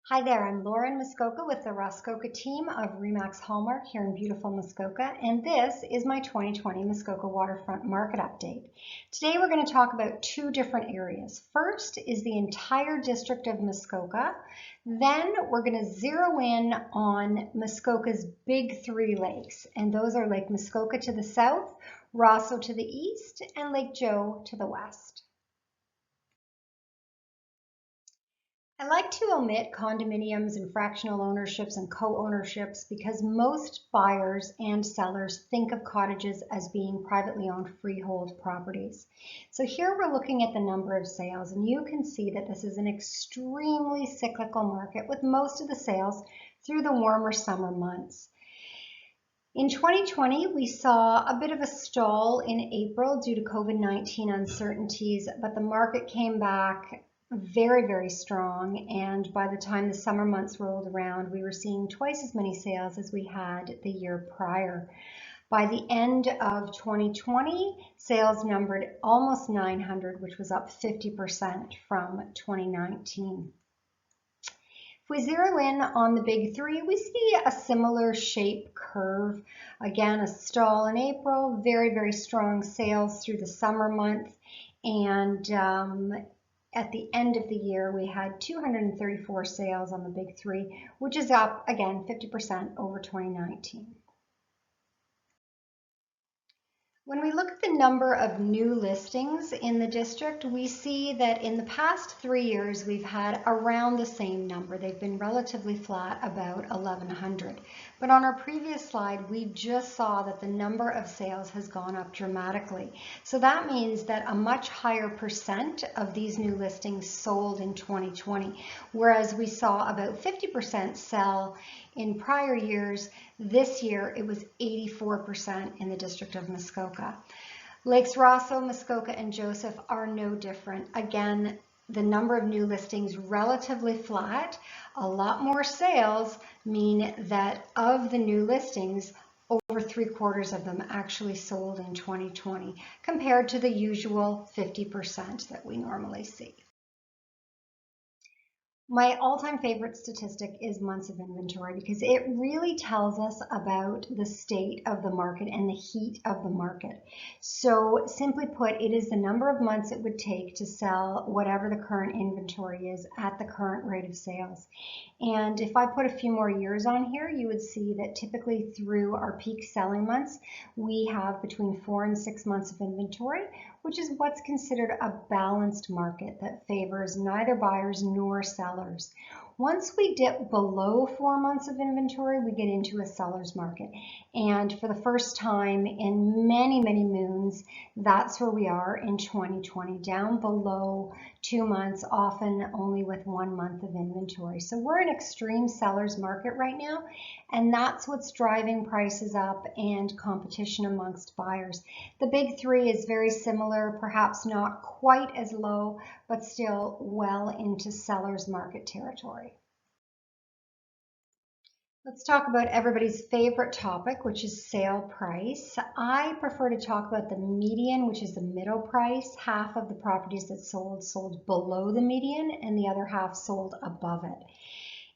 Hi there, I'm Lauren Muskoka with the Rosseau team of Remax Hallmark here in beautiful Muskoka, and this is my 2020 Muskoka Waterfront Market Update. Today we're going to talk about two different areas. First is the entire District of Muskoka, then we're going to zero in on Muskoka's big three lakes, and those are Lake Muskoka to the south, Rosseau to the east, and Lake Joe to the west. I like to omit condominiums and fractional ownerships and co-ownerships because most buyers and sellers think of cottages as being privately owned freehold properties. So here we're looking at the number of sales, and you can see that this is an extremely cyclical market with most of the sales through the warmer summer months. In 2020, we saw a bit of a stall in April due to COVID-19 uncertainties, but the market came back very strong, and by the time the summer months rolled around, we were seeing twice as many sales as we had the year prior. By the end of 2020, sales numbered almost 900, which was up 50% from 2019. If we zero in on the big three, we see a similar shape curve. Again, a stall in April, very strong sales through the summer month, and at the end of the year, we had 234 sales on the big three, which is up, again, 50% over 2019. When we look at the number of new listings in the district, we see that in the past 3 years, we've had around the same number. They've been relatively flat, about 1,100. But on our previous slide, we just saw that the number of sales has gone up dramatically. So that means that a much higher percent of these new listings sold in 2020, whereas we saw about 50% sell in prior years. This year, it was 84% in the District of Muskoka. Lakes Rosseau, Muskoka, and Joseph are no different. Again, the number of new listings relatively flat. A lot more sales mean that of the new listings, over 3/4 of them actually sold in 2020, compared to the usual 50% that we normally see. My all-time favorite statistic is months of inventory because it really tells us about the state of the market and the heat of the market. So simply put, it is the number of months it would take to sell whatever the current inventory is at the current rate of sales. And if I put a few more years on here, you would see that typically through our peak selling months, we have between 4 and 6 months of inventory, which is what's considered a balanced market that favors neither buyers nor sellers. Once we dip below 4 months of inventory, we get into a seller's market. And for the first time in many moons, that's where we are in 2020, down below 2 months, often only with 1 month of inventory. So we're in extreme seller's market right now, and that's what's driving prices up and competition amongst buyers. The big three is very similar, perhaps not quite as low, but still well into seller's market territory. Let's talk about everybody's favorite topic, which is sale price. I prefer to talk about the median, which is the middle price. Half of the properties that sold below the median, and the other half sold above it.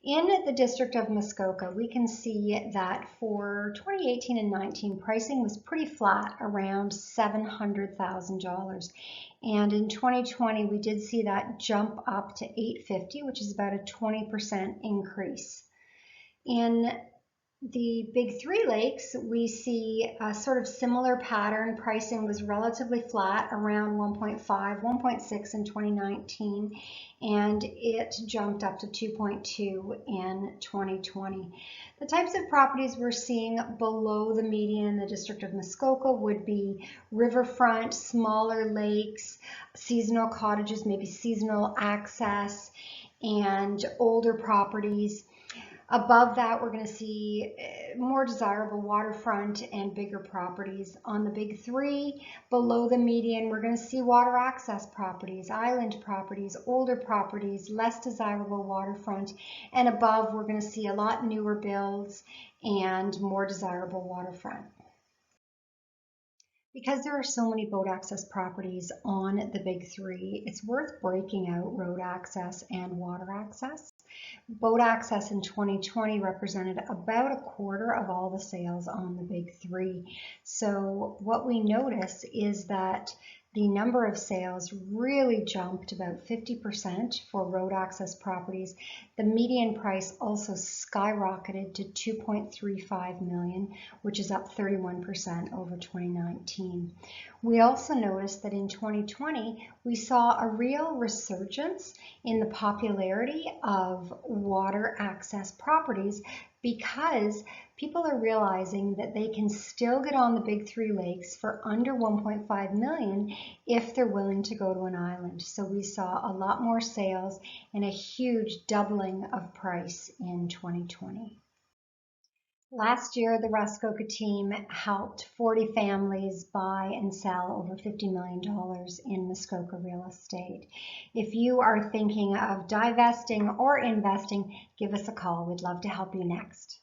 In the District of Muskoka, we can see that for 2018 and 19, pricing was pretty flat, around $700,000. And in 2020, we did see that jump up to $850,000, which is about a 20% increase. In the big three lakes, we see a sort of similar pattern. Pricing was relatively flat, around 1.5, 1.6 in 2019, and it jumped up to 2.2 in 2020. The types of properties we're seeing below the median in the District of Muskoka would be riverfront, smaller lakes, seasonal cottages, maybe seasonal access, and older properties. Above that, we're going to see more desirable waterfront and bigger properties. On the big three, below the median, we're going to see water access properties, island properties, older properties, less desirable waterfront. And above, we're going to see a lot newer builds and more desirable waterfront. Because there are so many boat access properties on the big three, it's worth breaking out road access and water access. Boat access in 2020 represented about a quarter of all the sales on the big three. So what we notice is that the number of sales really jumped about 50% for road access properties. The median price also skyrocketed to $2.35 million, which is up 31% over 2019. We also noticed that in 2020, we saw a real resurgence in the popularity of water access properties because people are realizing that they can still get on the big three lakes for under 1.5 million if they're willing to go to an island. So we saw a lot more sales and a huge doubling of price in 2020. Last year, the Roscoe team helped 40 families buy and sell over $50 million in Muskoka real estate. If you are thinking of divesting or investing, give us a call. We'd love to help you next.